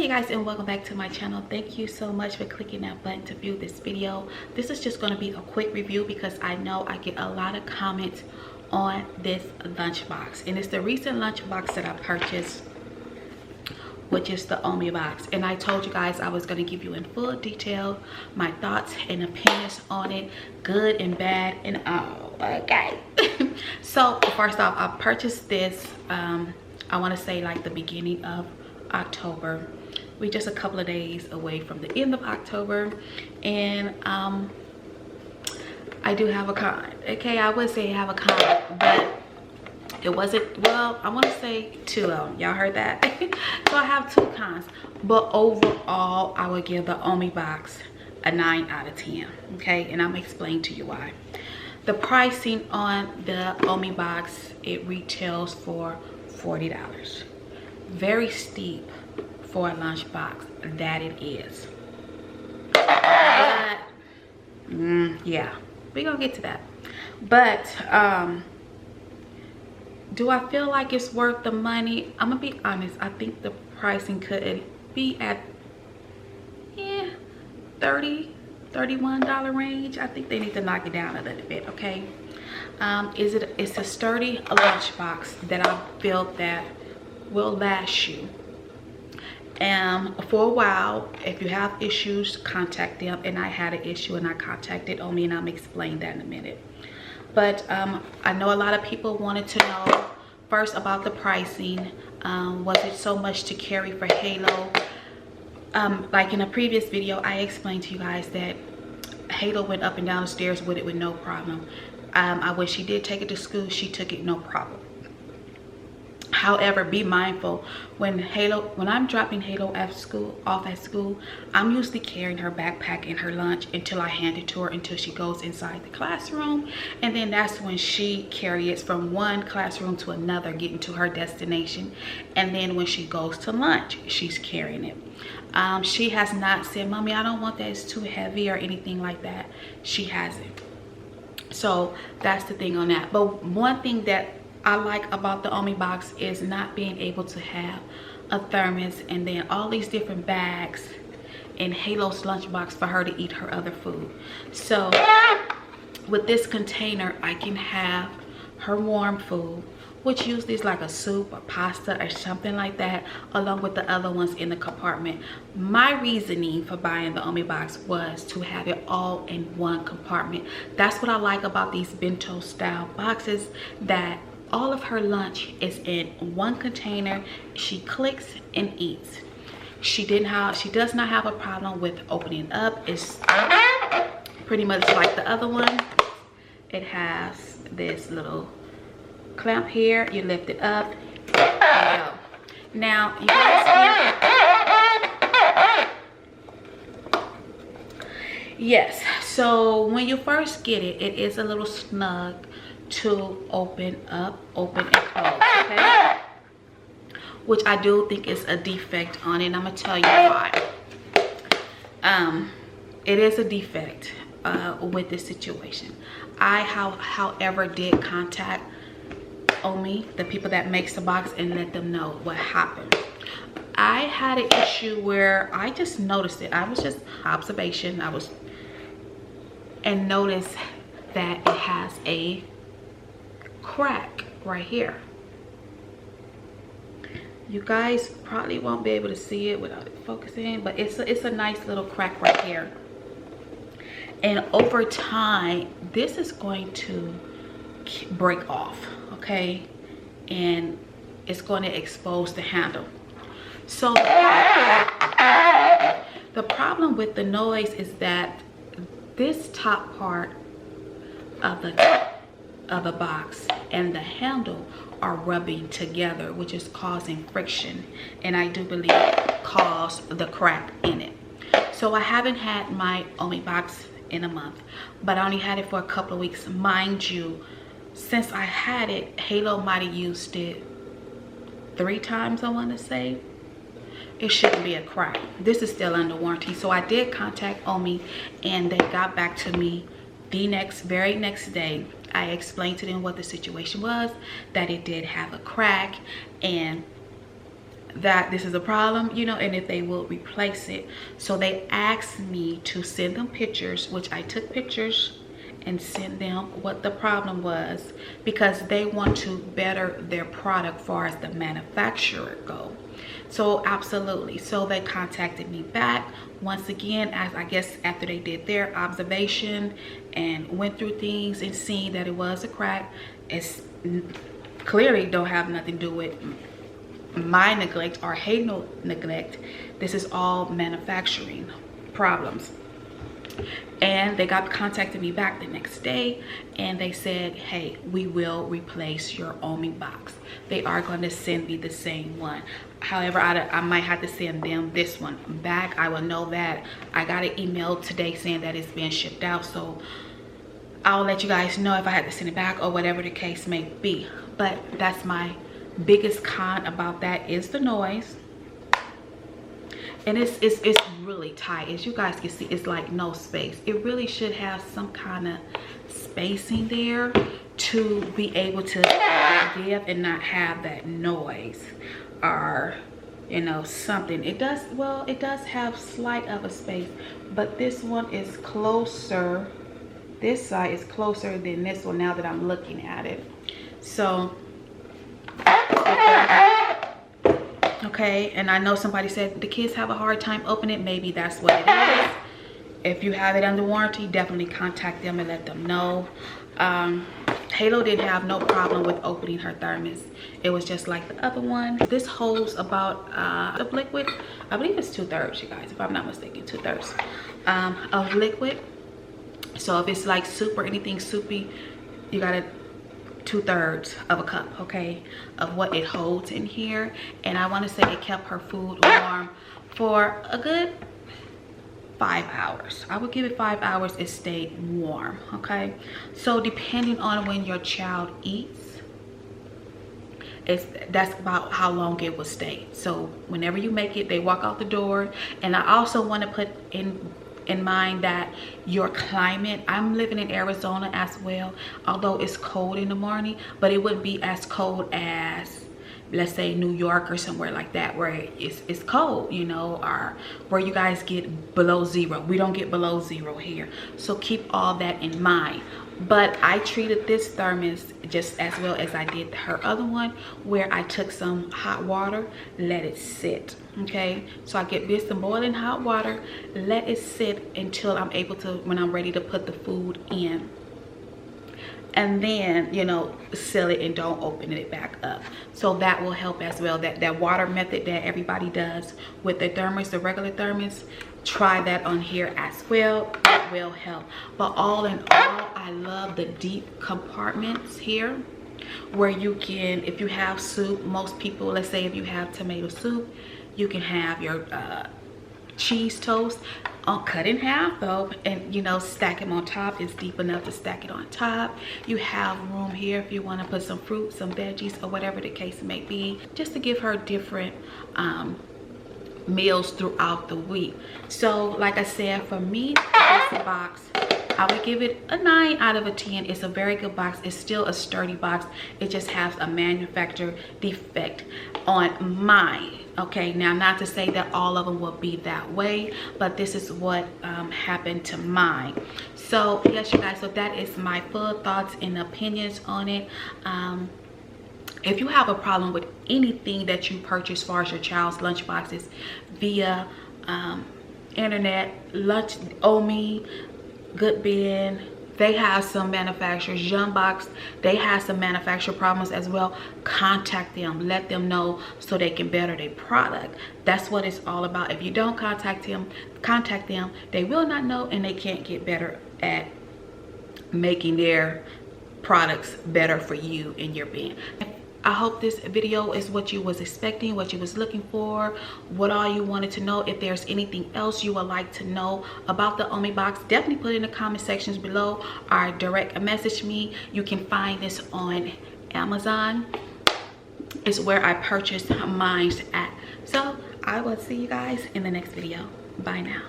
Hi you guys, and welcome back to my channel. Thank you so much for clicking that button to view this video. This is just going to be a quick review because I know I get a lot of comments on this lunchbox, and it's the recent lunchbox that I purchased, which is the Omie box. And I told you guys I was going to give you in full detail my thoughts and opinions on it, good and bad and all. Okay. So first off, I purchased this I want to say like the beginning of October. We're just a couple of days away from the end of October, and I do have a con. Okay, I would say I have a con, but it wasn't, well, I want to say two of them. Y'all heard that? So I have two cons, but overall I would give the Omie box a 9 out of 10. Okay, and I'm explaining to you why. The pricing on the Omie box, it retails for $40. Very steep for a lunchbox, that it is. But yeah, we're gonna get to that. But do I feel like it's worth the money? I'm gonna be honest, I think the pricing could be at $30-$31 range. I think they need to knock it down a little bit. Okay, it's a sturdy lunchbox that I feel that will last you for a while. If you have issues, contact them. And I had an issue and I contacted Omie, and I'm explaining that in a minute. But I know a lot of people wanted to know first about the pricing. Was it so much to carry for Halo? Like in a previous video, I explained to you guys that Halo went up and down the stairs with it with no problem. When she did take it to school, she took it no problem. However, be mindful when I'm dropping Halo off at school, I'm usually carrying her backpack and her lunch until I hand it to her, until she goes inside the classroom, and then that's when she carries it from one classroom to another, getting to her destination. And then when she goes to lunch, she's carrying it. She has not said, "Mommy, I don't want that, it's too heavy," or anything like that. She hasn't. So that's the thing on that. But one thing that I like about the Omie box is not being able to have a thermos and then all these different bags in Halo's lunchbox for her to eat her other food. So with this container, I can have her warm food, which usually is like a soup or pasta or something like that, along with the other ones in the compartment. My reasoning for buying the Omie box was to have it all in one compartment. That's what I like about these bento style boxes, that all of her lunch is in one container. She clicks and eats. She does not have a problem with opening up. It's pretty much like the other one. It has this little clamp here. You lift it up. There you go. Now you guys yes, so when you first get it, it is a little snug to open and close, okay? Which I do think is a defect on it, and I'm gonna tell you why. It is a defect with this situation. I however did contact Omie, the people that makes the box, and let them know what happened. I had an issue where I just noticed it. I was just observation. And noticed that it has a crack right here. You guys probably won't be able to see it without it focusing, but it's a nice little crack right here. And over time, this is going to break off, okay? And it's going to expose the handle. So the problem with the noise is that this top part of the box and the handle are rubbing together, which is causing friction, and I do believe caused the crack in it. So I haven't had my Omie box in a month, but I only had it for a couple of weeks. Mind you, since I had it, Halo might have used it 3 times, I want to say. It shouldn't be a crack. This is still under warranty. So I did contact Omie, and they got back to me the very next day. I explained to them what the situation was, that it did have a crack, and that this is a problem, you know, and if they will replace it. So they asked me to send them pictures, which I took pictures and sent them what the problem was, because they want to better their product far as the manufacturer go. So absolutely. So they contacted me back once again, as I guess after they did their observation and went through things and seen that it was a crack. It's clearly don't have nothing to do with my neglect or Halo neglect. This is all manufacturing problems. And they contacted me back the next day, and they said, hey, we will replace your Omie box. They are going to send me the same one. However, I might have to send them this one back. I will know that. I got an email today saying that it's been shipped out, so I'll let you guys know if I had to send it back or whatever the case may be. But that's my biggest con about that, is the noise. And it's really tight. As you guys can see, it's like no space. It really should have some kind of spacing there to be able to give and not have that noise, or you know, something. It does, well, it does have slight of a space, but this one is closer. This side is closer than this one now that I'm looking at it. So okay, and I know somebody said the kids have a hard time opening it. Maybe that's what it is. If you have it under warranty, definitely contact them and let them know. Halo didn't have no problem with opening her thermos. It was just like the other one. This holds about of liquid. I believe it's 2/3, you guys, if I'm not mistaken, 2/3 of liquid. So if it's like soup or anything soupy, you gotta 2/3 of a cup, okay, of what it holds in here. And I want to say it kept her food warm for a good 5 hours. I would give it 5 hours. It stayed warm, okay. So depending on when your child eats, that's about how long it will stay. So whenever you make it, they walk out the door. And I also want to put in mind that your climate, I'm living in Arizona as well, although it's cold in the morning, but it wouldn't be as cold as, let's say, New York or somewhere like that, where it's cold, you know, or where you guys get below 0. We don't get below 0 here. So keep all that in mind. But I treated this thermos just as well as I did her other one, where I took some hot water, let it sit, okay. So I get this, some boiling hot water, let it sit until I'm able to, when I'm ready to put the food in, and then, you know, seal it and don't open it back up. So that will help as well. That water method that everybody does with the thermos, the regular thermos, try that on here as well. It will help. But all in all, I love the deep compartments here, where you can, if you have soup, most people, let's say if you have tomato soup, you can have your cheese toast cut in half though, and you know, stack them on top. It's deep enough to stack it on top. You have room here if you want to put some fruit, some veggies, or whatever the case may be, just to give her different meals throughout the week. So like I said, for me, this box, I would give it a 9 out of 10. It's a very good box. It's still a sturdy box. It just has a manufacturer defect on mine. Okay, now not to say that all of them will be that way, but this is what happened to mine. So yes, you guys, so that is my full thoughts and opinions on it. If you have a problem with anything that you purchase as far as your child's lunch boxes via internet, Omie, Good Ben, they have some manufacturers, Unbox, they have some manufacturer problems as well. Contact them, let them know so they can better their product. That's what it's all about. If you don't contact them, they will not know, and they can't get better at making their products better for you and your bin. I hope this video is what you was expecting, what you was looking for, what all you wanted to know. If there's anything else you would like to know about the Omie box, definitely put it in the comment sections below or direct message me. You can find this on Amazon. It's where I purchased mine at. So I will see you guys in the next video. Bye now.